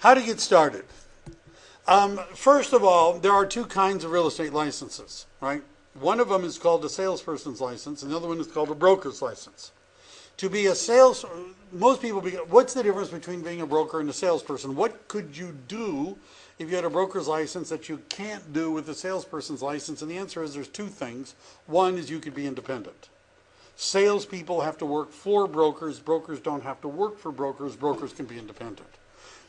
How to get started. First of all, there are two kinds of real estate licenses, right? One of them is called a salesperson's license, and the other one is called a broker's license. To be a most people, what's the difference between being a broker and a salesperson? What could you do if you had a broker's license that you can't do with a salesperson's license? And the answer is there's two things. One is you could be independent. Salespeople have to work for brokers. Brokers don't have to work for brokers. Brokers can be independent.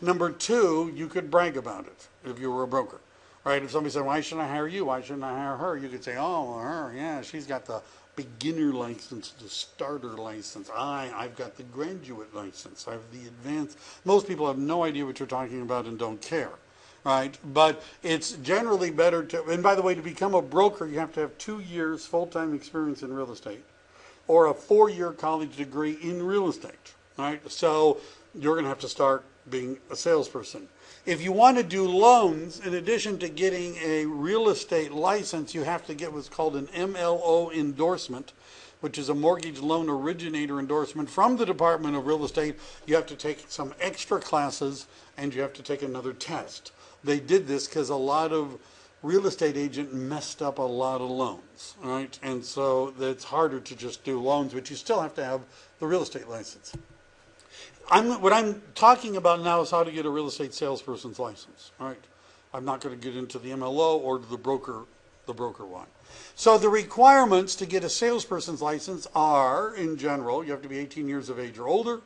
Number two, you could brag about it if you were a broker, right? If somebody said, why shouldn't I hire you? Why shouldn't I hire her? You could say, oh, her, yeah, she's got the beginner license, the starter license. I've got the graduate license. I have the advanced. Most people have no idea what you're talking about and don't care, right? But it's generally better to, and by the way, to become a broker, you have to have 2 years full-time experience in real estate or a 4-year college degree in real estate, right? So you're going to have to start being a salesperson. If you want to do loans, in addition to getting a real estate license, you have to get what's called an Mlo Endorsement, which is a mortgage loan originator endorsement from the Department of Real Estate. You have to take some extra classes and you have to take another test. They did this because a lot of real estate agents messed up a lot of loans, right? And so it's harder to just do loans, but you still have to have the real estate license. What I'm talking about now is how to get a real estate salesperson's license. All right, I'm not going to get into the MLO or the broker one. So the requirements to get a salesperson's license are, in general, you have to be 18 years of age or older.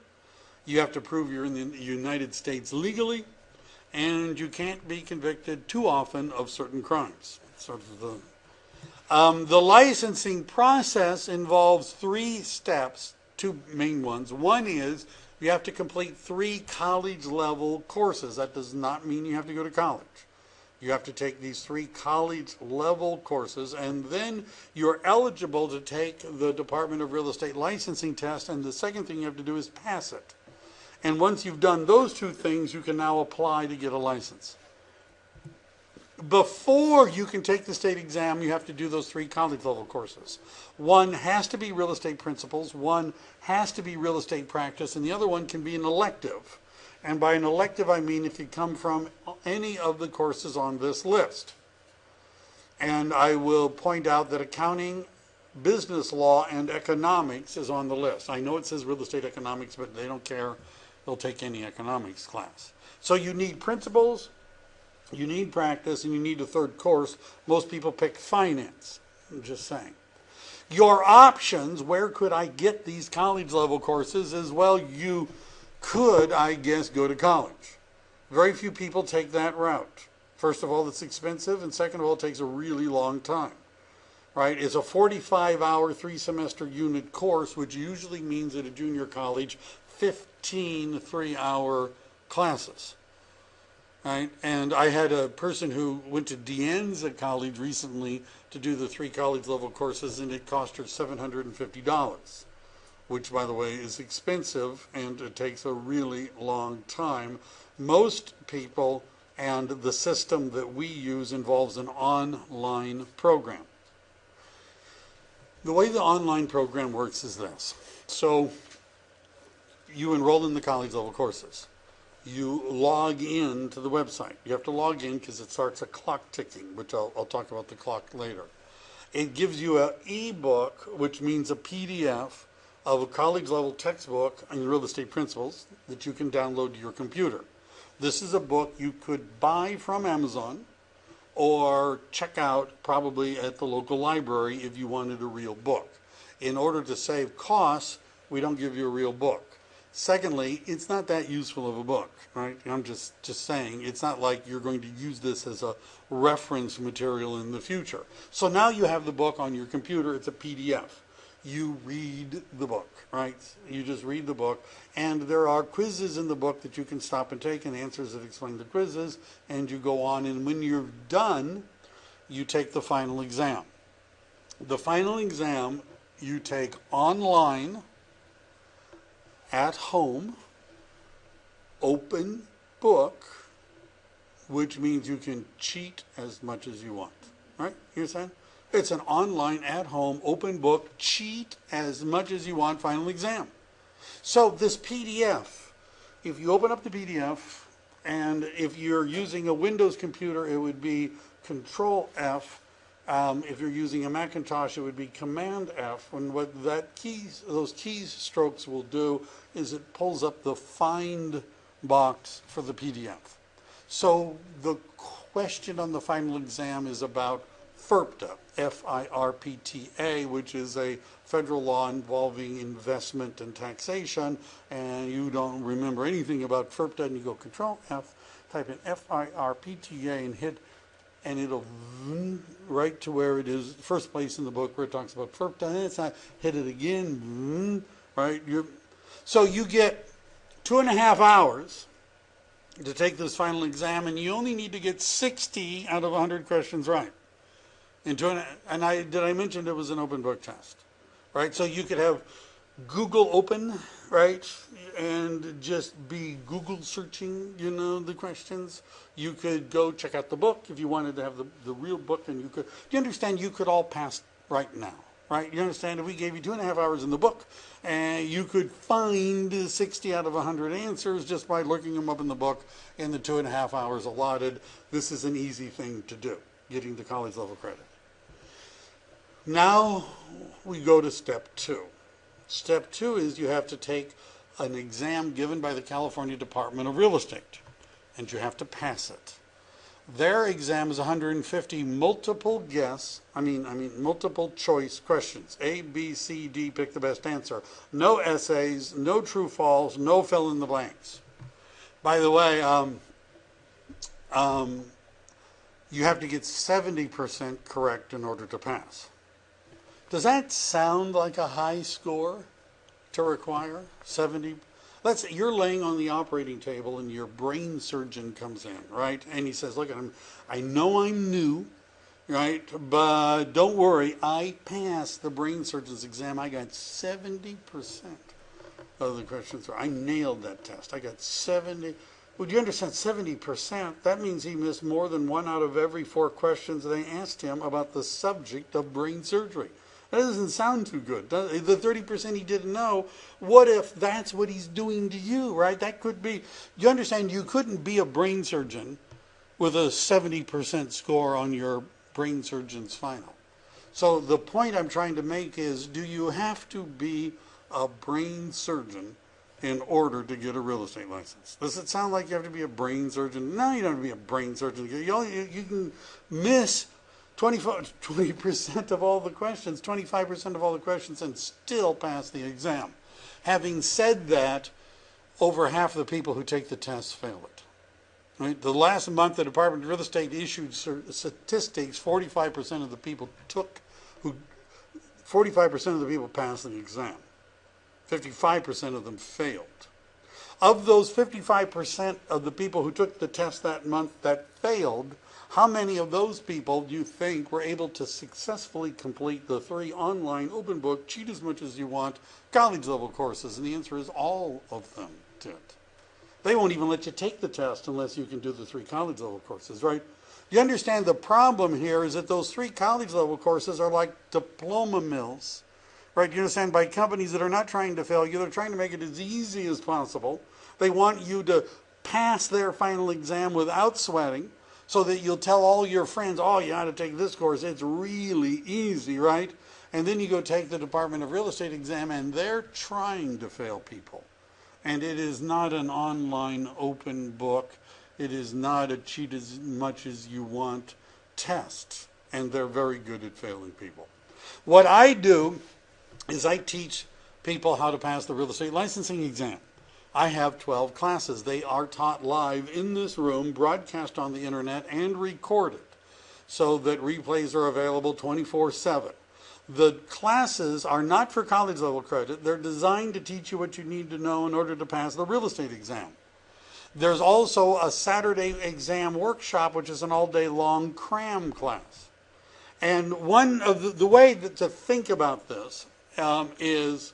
You have to prove you're in the United States legally, and you can't be convicted too often of certain crimes. Sort of the licensing process involves 3 steps, 2 main ones. One is you have to complete 3 college-level courses. That does not mean you have to go to college. You have to take these 3 college-level courses, and then you're eligible to take the Department of Real Estate licensing test, and the second thing you have to do is pass it. And once you've done those 2 things, you can now apply to get a license. Before you can take the state exam, you have to do those 3 college-level courses. One has to be real estate principles, one has to be real estate practice, and the other one can be an elective. And by an elective, I mean if you come from any of the courses on this list. And I will point out that accounting, business law, and economics is on the list. I know it says real estate economics, but they don't care. They'll take any economics class. So you need principles, you need practice, and you need a 3rd course. Most people pick finance. I'm just saying. Your options, where could I get these college level courses, is, well, you could, I guess, go to college. Very few people take that route. First of all, it's expensive, and second of all, it takes a really long time. Right? It's a 45-hour, 3-semester unit course, which usually means at a junior college, 15 3-hour classes. Right? And I had a person who went to De Anza College recently to do the 3 college level courses, and it cost her $750, which, by the way, is expensive, and it takes a really long time. Most people, and the system that we use, involves an online program. The way the online program works is this. So you enroll in the college level courses. You log in to the website. You have to log in because it starts a clock ticking, which I'll talk about the clock later. It gives you an e-book, which means a PDF of a college-level textbook on real estate principles that you can download to your computer. This is a book you could buy from Amazon or check out probably at the local library if you wanted a real book. In order to save costs, we don't give you a real book. Secondly, it's not that useful of a book, right? I'm just saying, it's not like you're going to use this as a reference material in the future. So now you have the book on your computer. It's a PDF. You read the book, right? You just read the book, and there are quizzes in the book that you can stop and take, and answers that explain the quizzes, and you go on, and when you're done, you take the final exam. The final exam you take online, at home, open book, which means you can cheat as much as you want, right? You understand? It's an online, at home, open book, cheat as much as you want, final exam. So this PDF, if you open up the PDF And if you're using a Windows computer, it would be Control F. If you're using a Macintosh, it would be Command F. And what those keystrokes will do is it pulls up the find box for the PDF. So the question on the final exam is about FIRPTA, F-I-R-P-T-A, which is a federal law involving investment and taxation, and you don't remember anything about FIRPTA, and you go Control F, type in F-I-R-P-T-A, and hit, and it'll right to where it is, first place in the book where it talks about FIRPTA, and it's not, hit it again, right? So you get 2.5 hours to take this final exam, and you only need to get 60 out of 100 questions right. Did I mention it was an open book test, right? So you could have Google open, right, and just be Google searching, the questions. You could go check out the book if you wanted to have the real book, and you understand you could all pass right now, right? You understand if we gave you 2.5 hours in the book, and you could find 60 out of 100 answers just by looking them up in the book in the 2.5 hours allotted. This is an easy thing to do, getting the college level credit. Now we go to step 2. Step 2 is you have to take an exam given by the California Department of Real Estate, and you have to pass it. Their exam is 150 multiple choice questions. A, B, C, D, pick the best answer. No essays, no true false, no fill in the blanks. By the way, you have to get 70% correct in order to pass. Does that sound like a high score to require? 70? You're laying on the operating table and your brain surgeon comes in, right? And he says, look, I know I'm new, right? But don't worry, I passed the brain surgeon's exam. I got 70% of the questions. I nailed that test. I got 70. Would you understand 70%? That means he missed more than 1 out of every 4 questions they asked him about the subject of brain surgery. That doesn't sound too good. The 30% he didn't know, what if that's what he's doing to you, right? That could be, you understand, you couldn't be a brain surgeon with a 70% score on your brain surgeon's final. So the point I'm trying to make is, do you have to be a brain surgeon in order to get a real estate license? Does it sound like you have to be a brain surgeon? No, you don't have to be a brain surgeon. You can miss 20% of all the questions, 25% of all the questions, and still pass the exam. Having said that, over half of the people who take the test fail it. Right? The last month, the Department of Real Estate issued statistics. 45% of the people passed the exam. 55% of them failed. Of those 55% of the people who took the test that month that failed, how many of those people do you think were able to successfully complete the 3 online open book, cheat as much as you want, college level courses? And the answer is all of them did. They won't even let you take the test unless you can do the 3 college level courses, right? You understand the problem here is that those 3 college level courses are like diploma mills, right? You understand, by companies that are not trying to fail you, they're trying to make it as easy as possible. They want you to pass their final exam without sweating, so that you'll tell all your friends, oh, you ought to take this course. It's really easy, right? And then you go take the Department of Real Estate exam, and they're trying to fail people. And it is not an online open book. It is not a cheat as much as you want test. And they're very good at failing people. What I do is I teach people how to pass the real estate licensing exam. I have 12 classes. They are taught live in this room, broadcast on the internet, and recorded so that replays are available 24/7. The classes are not for college level credit. They're designed to teach you what you need to know in order to pass the real estate exam. There's also a Saturday exam workshop, which is an all-day long cram class. And one of the way to think about this is,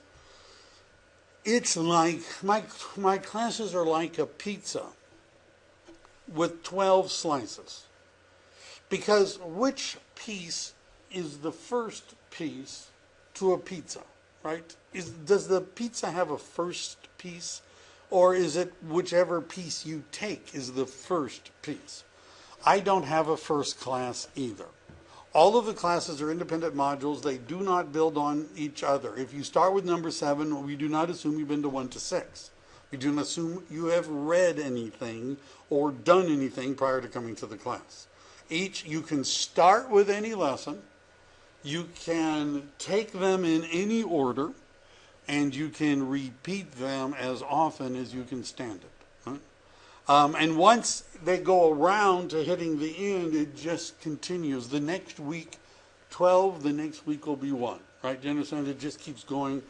it's like, my classes are like a pizza with 12 slices. Because which piece is the first piece to a pizza, right? Does the pizza have a first piece, or is it whichever piece you take is the first piece? I don't have a first class either. All of the classes are independent modules. They do not build on each other. If you start with number 7, we do not assume you've been to 1 to 6. We do not assume you have read anything or done anything prior to coming to the class. You can start with any lesson. You can take them in any order, and you can repeat them as often as you can stand it. Right? And once they go around to hitting the end, it just continues. The next week, 12, the next week will be 1. Right? Do you understand? It just keeps going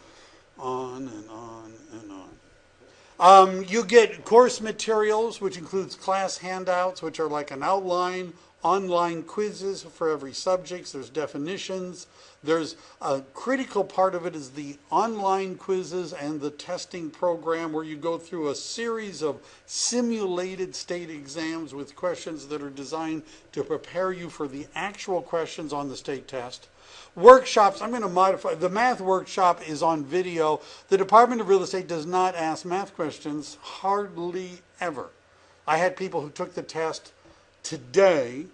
on and on and on. You get course materials, which includes class handouts, which are like an outline, online quizzes for every subject. There's definitions. There's a critical part of it is the online quizzes and the testing program, where you go through a series of simulated state exams with questions that are designed to prepare you for the actual questions on the state test. Workshops, I'm going to modify. The math workshop is on video. The Department of Real Estate does not ask math questions hardly ever. I had people who took the test today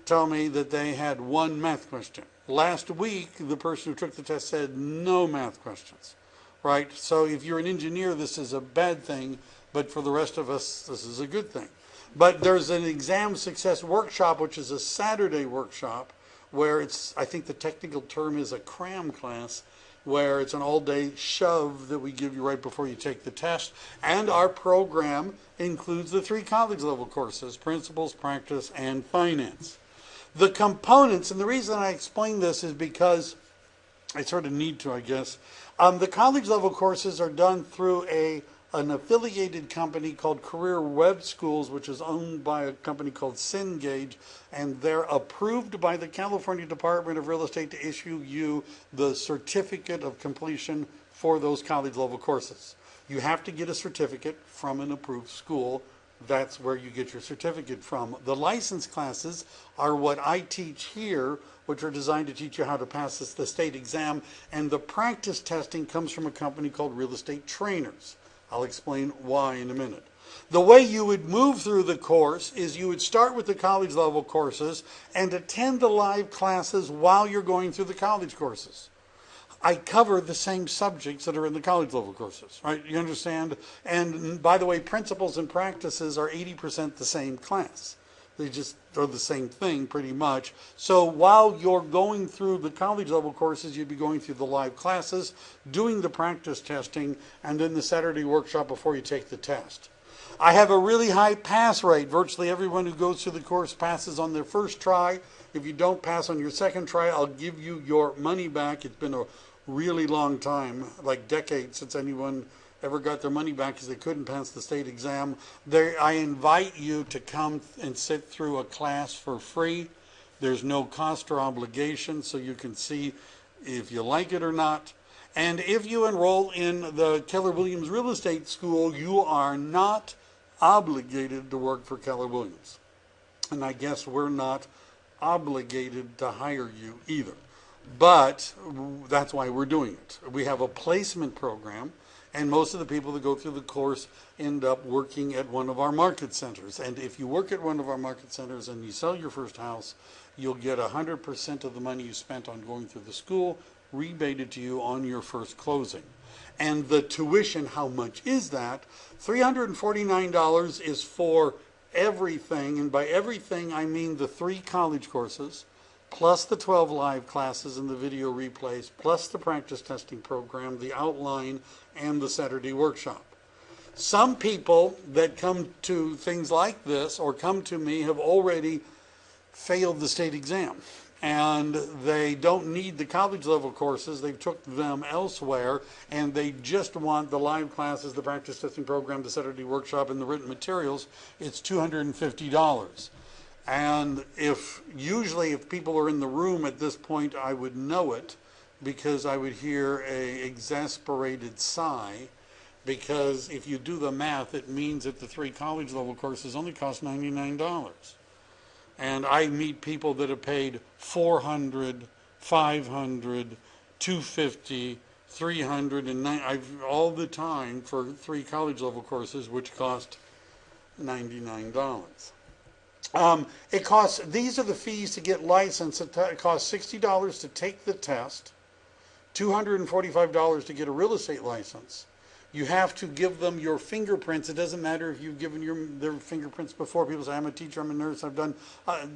tell me that they had 1 math question. Last week, the person who took the test said no math questions, right? So if you're an engineer, this is a bad thing, but for the rest of us, this is a good thing. But there's an exam success workshop, which is a Saturday workshop, where it's, I think the technical term is a cram class, where it's an all-day shove that we give you right before you take the test. And our program includes the 3 college-level courses: principles, practice, and finance. The components, and the reason I explain this is because I sort of need to, I guess. The college-level courses are done through an affiliated company called Career Web Schools, which is owned by a company called Cengage, and they're approved by the California Department of Real Estate to issue you the certificate of completion for those college-level courses. You have to get a certificate from an approved school. That's where you get your certificate from. The license classes are what I teach here, which are designed to teach you how to pass the state exam, and the practice testing comes from a company called Real Estate Trainers. I'll explain why in a minute. The way you would move through the course is you would start with the college level courses and attend the live classes while you're going through the college courses. I cover the same subjects that are in the college level courses, right? You understand? And by the way, principles and practices are 80% the same class. They just are the same thing pretty much. So while you're going through the college level courses, you'd be going through the live classes, doing the practice testing, and then the Saturday workshop before you take the test. I have a really high pass rate. Virtually everyone who goes through the course passes on their first try. If you don't pass on your second try, I'll give you your money back. It's been a really long time, like decades, since anyone ever got their money back because they couldn't pass the state exam. I invite you to come and sit through a class for free. There's no cost or obligation, so you can see if you like it or not. And if you enroll in the Keller Williams Real Estate School, you are not obligated to work for Keller Williams. And I guess we're not obligated to hire you either. But that's why we're doing it. We have a placement program, and most of the people that go through the course end up working at one of our market centers. And if you work at one of our market centers and you sell your first house, you'll get 100% of the money you spent on going through the school rebated to you on your first closing. And the tuition, how much is that? $349 is for everything, and by everything I mean the 3 college courses, plus the 12 live classes and the video replays, plus the practice testing program, the outline, and the Saturday workshop. Some people that come to things like this or come to me have already failed the state exam, and they don't need the college level courses. They've took them elsewhere, and they just want the live classes, the practice testing program, the Saturday workshop, and the written materials. It's $250. And usually if people are in the room at this point, I would know it, because I would hear an exasperated sigh, because if you do the math, it means that the 3 college level courses only cost $99. And I meet people that have paid $400, $500, $250, $309. I've all the time for 3 college level courses, which cost $99. It costs. These are the fees to get licensed. It costs $60 to take the test, $245 to get a real estate license. You have to give them your fingerprints. It doesn't matter if you've given their fingerprints before. People say, I'm a teacher, I'm a nurse, I've done.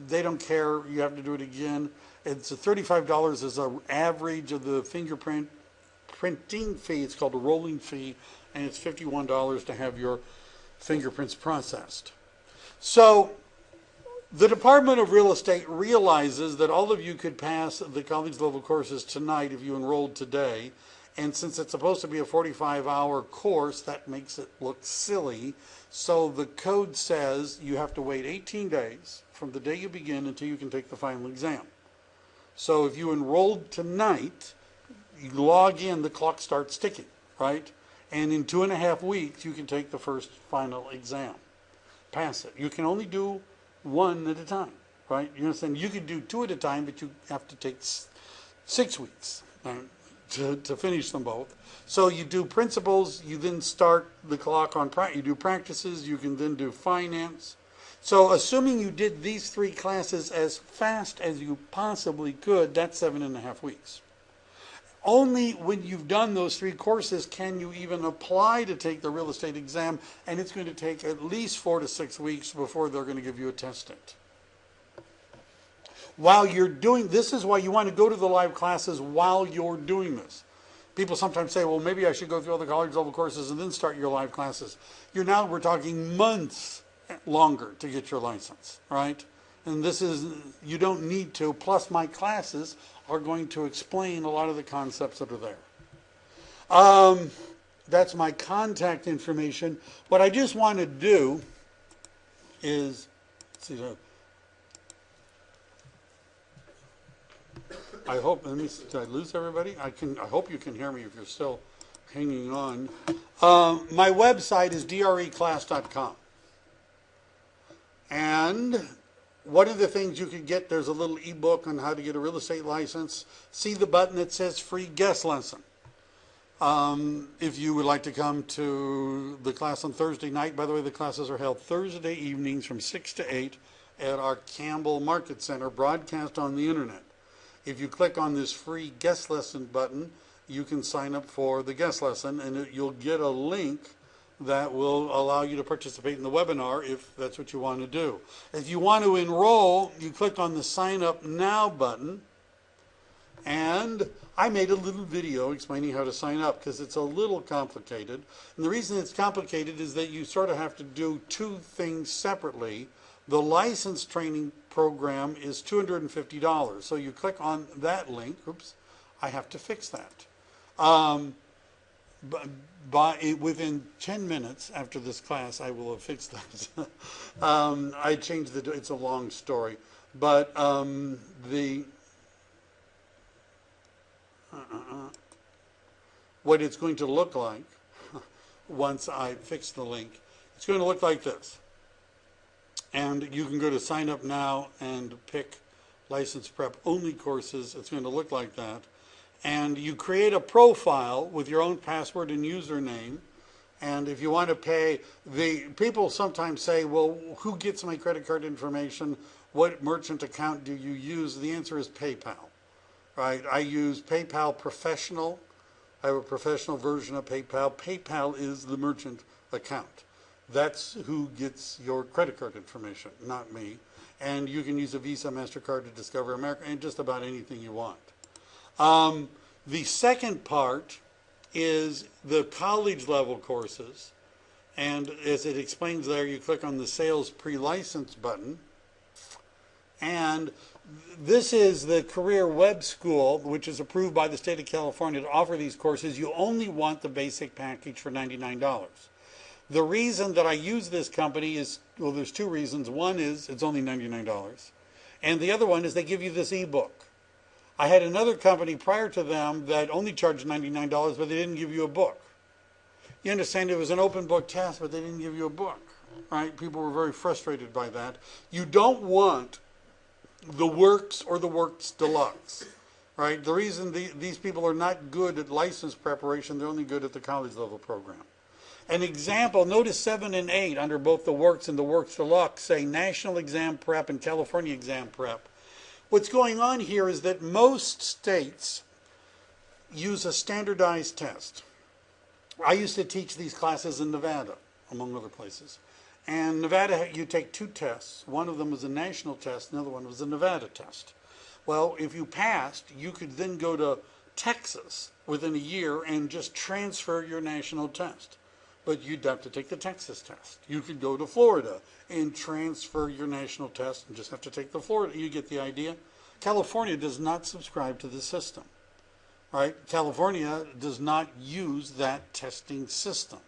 They don't care. You have to do it again. It's $35 is an average of the printing fee. It's called a rolling fee, and it's $51 to have your fingerprints processed. So the Department of Real Estate realizes that all of you could pass the college level courses tonight if you enrolled today. And since it's supposed to be a 45-hour course, that makes it look silly. So the code says you have to wait 18 days from the day you begin until you can take the final exam. So if you enrolled tonight, you log in, the clock starts ticking, right? And in 2.5 weeks, you can take the first final exam. Pass it. You can only do 1 at a time, right? You understand? You could do 2 at a time, but you have to take 6 weeks. Right? To finish them both. So you do principles, you then start the clock on, you do practices, you can then do finance. So assuming you did these 3 classes as fast as you possibly could, that's 7.5 weeks. Only when you've done those 3 courses can you even apply to take the real estate exam, and it's going to take at least 4 to 6 weeks before they're going to give you a test it. While you're doing, this is why you want to go to the live classes while you're doing this. People sometimes say, well, maybe I should go through all the college level courses and then start your live classes. We're talking months longer to get your license, right? And this is, you don't need to, plus my classes are going to explain a lot of the concepts that are there. That's my contact information. What I just want to do is, let's see, I hope, did I lose everybody? I hope you can hear me if you're still hanging on. My website is dreclass.com. And one of the things you could get, there's a little ebook on how to get a real estate license. See the button that says free guest lesson. If you would like to come to the class on Thursday night, by the way, the classes are held Thursday evenings from 6 to 8 at our Campbell Market Center, broadcast on the internet. If you click on this free guest lesson button, you can sign up for the guest lesson, and you'll get a link that will allow you to participate in the webinar if that's what you want to do. If you want to enroll, you click on the sign up now button, and I made a little video explaining how to sign up because it's a little complicated. And the reason it's complicated is that you sort of have to do 2 things separately. The license training program is $250. So you click on that link. Oops, I have to fix that. Within 10 minutes after this class, I will have fixed that. I changed it's a long story. But what it's going to look like once I fix the link, it's going to look like this. And you can go to sign up now and pick license prep only courses. It's going to look like that. And you create a profile with your own password and username. And if you want to pay, people sometimes say, well, who gets my credit card information? What merchant account do you use? The answer is PayPal, right? I use PayPal Professional. I have a professional version of PayPal. PayPal is the merchant account. That's who gets your credit card information, not me. And you can use a Visa, MasterCard to Discover America, and just about anything you want. The second part is the college level courses. And as it explains there, you click on the Sales Pre-License button. And this is the Career Web School, which is approved by the state of California to offer these courses. You only want the basic package for $99. The reason that I use this company is, well, there's 2 reasons. One is it's only $99. And the other one is they give you this ebook. I had another company prior to them that only charged $99, but they didn't give you a book. You understand, it was an open book test, but they didn't give you a book, right? People were very frustrated by that. You don't want the Works or the Works Deluxe. right? The reason these people are not good at license preparation, they're only good at the college level program. An example, notice 7 and 8 under both the Works and the Works Deluxe say National Exam Prep and California Exam Prep. What's going on here is that most states use a standardized test. I used to teach these classes in Nevada, among other places. And Nevada, you take 2 tests. One of them was a national test, another one was a Nevada test. Well, if you passed, you could then go to Texas within a year and just transfer your national test. But you'd have to take the Texas test. You could go to Florida and transfer your national test and just have to take the Florida. You get the idea? California does not subscribe to this system, right? California does not use that testing system.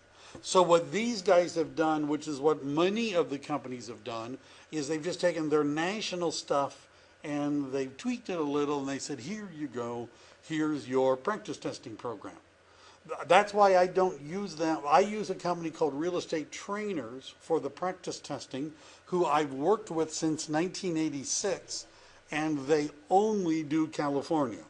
So what these guys have done, which is what many of the companies have done, is they've just taken their national stuff and they've tweaked it a little and they said, here you go, here's your practice testing program. That's why I don't use them. I use a company called Real Estate Trainers for the practice testing, who I've worked with since 1986, and they only do California.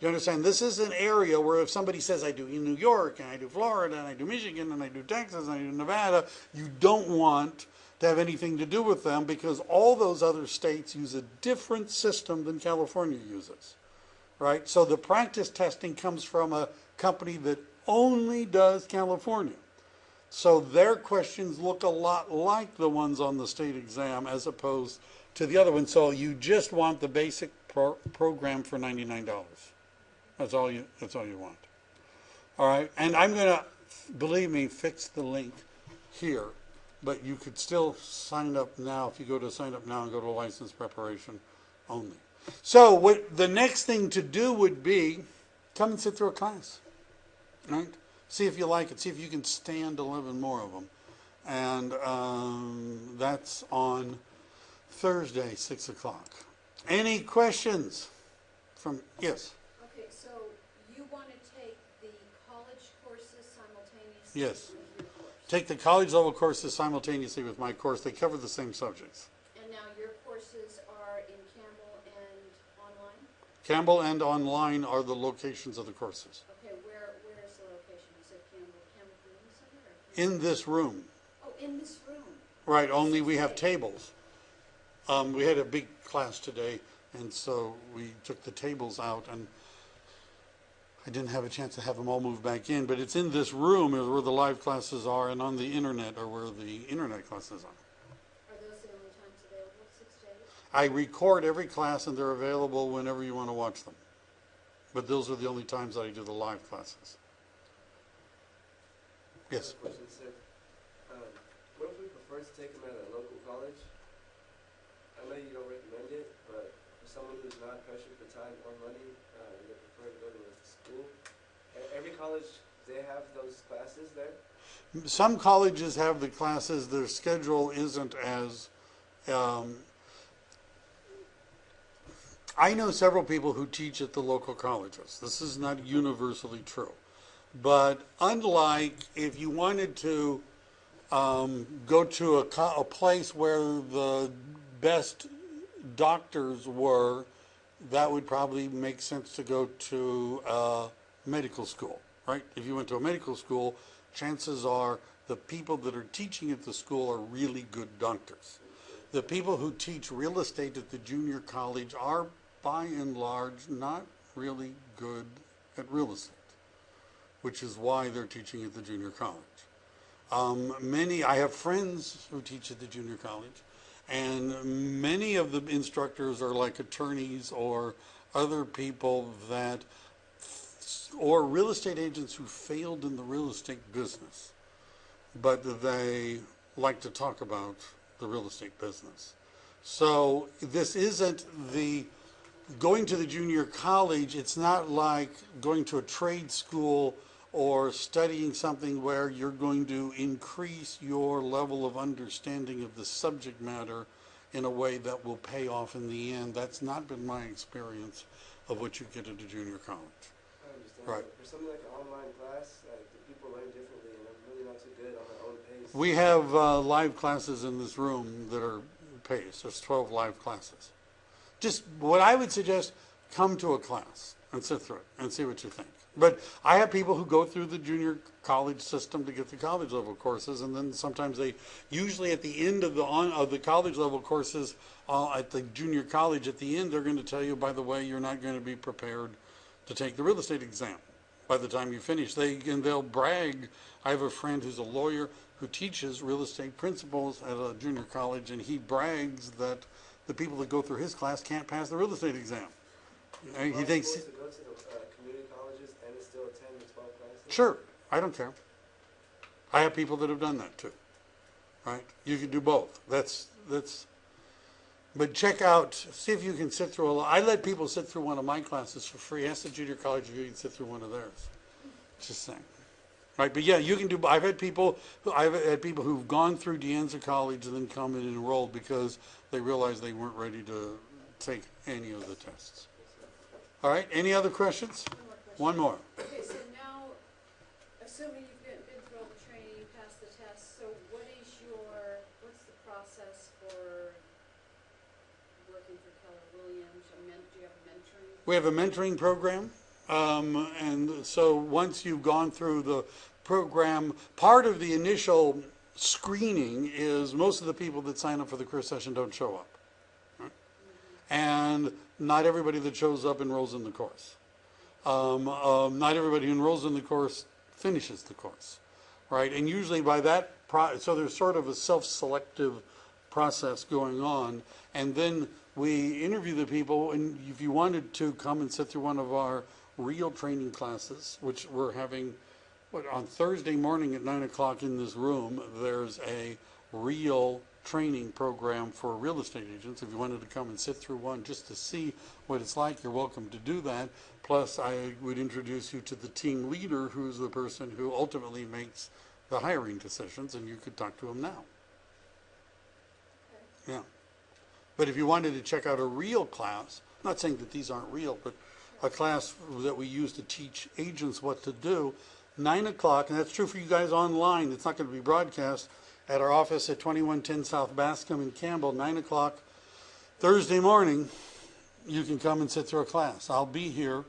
You understand? This is an area where if somebody says, I do in New York, and I do Florida, and I do Michigan, and I do Texas, and I do Nevada, you don't want to have anything to do with them because all those other states use a different system than California uses, right? So the practice testing comes from a company that only does California. So their questions look a lot like the ones on the state exam as opposed to the other one. So you just want the basic program for $99. That's all you want. All right, and I'm going to, believe me, fix the link here, but you could still sign up now if you go to sign up now and go to license preparation only. So what the next thing to do would be come and sit through a class. Right? See if you like it. See if you can stand 11 more of them. And that's on Thursday, 6 o'clock. Any questions from, yes? Okay, so you want to take the college courses simultaneously Yes. with your course? Take the college level courses simultaneously with my course. They cover the same subjects. And now your courses are in Campbell and online? Campbell and online are the locations of the courses. Okay, where is the location? You said Campbell Community Center? Or In this room. Oh, in this room. Right, only we have tables. We had a big class today, and so we took the tables out, and I didn't have a chance to have them all moved back in, but it's in this room is where the live classes are, and on the internet are where the internet classes are. Are those the only times available, 6 to 8? I record every class, and they're available whenever you want to watch them. But those are the only times that I do the live classes. Yes? Question, sir. What if we prefer to take them at a local college? I know you don't recommend it, but for someone who's not pressured for time or money, they prefer to go to a school. Every college, they have those classes there? Some colleges have the classes. Their schedule isn't as... I know several people who teach at the local colleges. This is not universally true. But unlike if you wanted to go to a place where the best doctors were, that would probably make sense to go to a medical school, right? If you went to a medical school, chances are the people that are teaching at the school are really good doctors. The people who teach real estate at the junior college are, by and large, not really good at real estate, which is why they're teaching at the junior college. I have friends who teach at the junior college, and many of the instructors are like attorneys or other people or real estate agents who failed in the real estate business, but they like to talk about the real estate business. So this isn't going to the junior college, it's not like going to a trade school or studying something where you're going to increase your level of understanding of the subject matter in a way that will pay off in the end. That's not been my experience of what you get at a junior college. I understand. Right. For something like an online class, the people learn differently, and I'm really not too good on their own pace. We have live classes in this room that are paced. There's 12 live classes. Just what I would suggest, come to a class and sit through it and see what you think. But I have people who go through the junior college system to get the college level courses, and then sometimes usually at the end of the college level courses, at the junior college, at the end, they're going to tell you, by the way, you're not going to be prepared to take the real estate exam by the time you finish. They'll brag. I have a friend who's a lawyer who teaches real estate principles at a junior college, and he brags that the people that go through his class can't pass the real estate exam. And he thinks, supposed to go to the community colleges and still attend the 12 classes? sure, I don't care. I have people that have done that too, right? You can do both. But check out, see if you can sit through I let people sit through one of my classes for free. Ask the junior college if you can sit through one of theirs. Just saying. Right, but yeah, you can do, I've had people who've gone through De Anza College and then come and enrolled because they realized they weren't ready to take any of the tests. All right, any other questions? One more. Okay, so now, assuming you've been through all the training, you passed the test, so what's the process for working for Keller Williams? Do you have a mentoring? We have a mentoring program. And so once you've gone through the program, part of the initial screening is most of the people that sign up for the career session don't show up. Right? And not everybody that shows up enrolls in the course. Not everybody who enrolls in the course finishes the course. Right? And usually by that, so there's sort of a self-selective process going on. And then we interview the people, and if you wanted to come and sit through one of our real training classes, which we're having on Thursday morning at 9 o'clock in this room, there's a real training program for real estate agents. If you wanted to come and sit through one just to see what it's like, you're welcome to do that. Plus, I would introduce you to the team leader, who's the person who ultimately makes the hiring decisions, and you could talk to him now. Yeah. But if you wanted to check out a real class, I'm not saying that these aren't real, but a class that we use to teach agents what to do, 9 o'clock, and that's true for you guys online. It's not going to be broadcast, at our office at 2110 South Bascom in Campbell, 9 o'clock Thursday morning. You can come and sit through a class. I'll be here,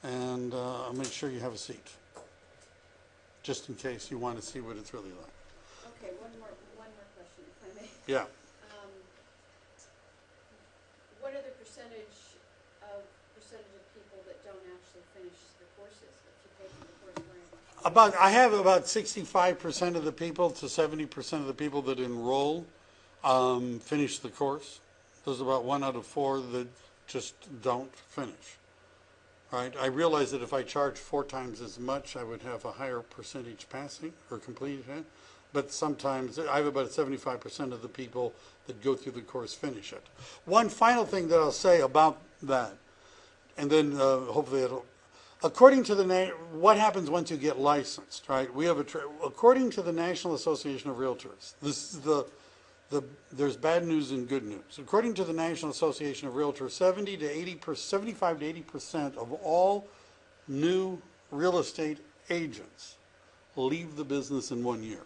and I'll make sure you have a seat, just in case you want to see what it's really like. Okay, one more question, if I may. Yeah. What are the percentage of people that don't actually finish the courses that you take in the course? I have about 65% of the people to 70% of the people that enroll finish the course. There's about 1 out of 4 that just don't finish. Right? I realize that if I charge 4 times as much, I would have a higher percentage passing or completing it. But sometimes I have about 75% of the people that go through the course finish it. One final thing that I'll say about that, and then hopefully it'll. According to what happens once you get licensed, right? We have according to the National Association of Realtors. This is there's bad news and good news. According to the National Association of Realtors, 75 to 80% of all new real estate agents leave the business in 1 year,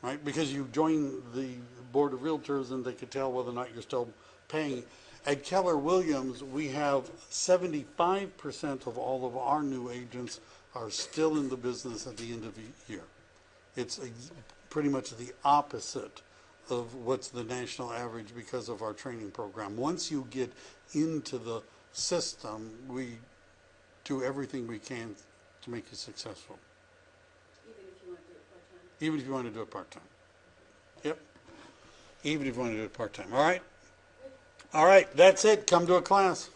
right? Because you join the Board of Realtors and they could tell whether or not you're still paying. At Keller Williams, we have 75% of all of our new agents are still in the business at the end of the year. It's pretty much the opposite of what's the national average because of our training program. Once you get into the system, we do everything we can to make you successful. Even if you want to do it part-time. Yep. Even if you want to do it part-time. All right? All right, that's it. Come to a class.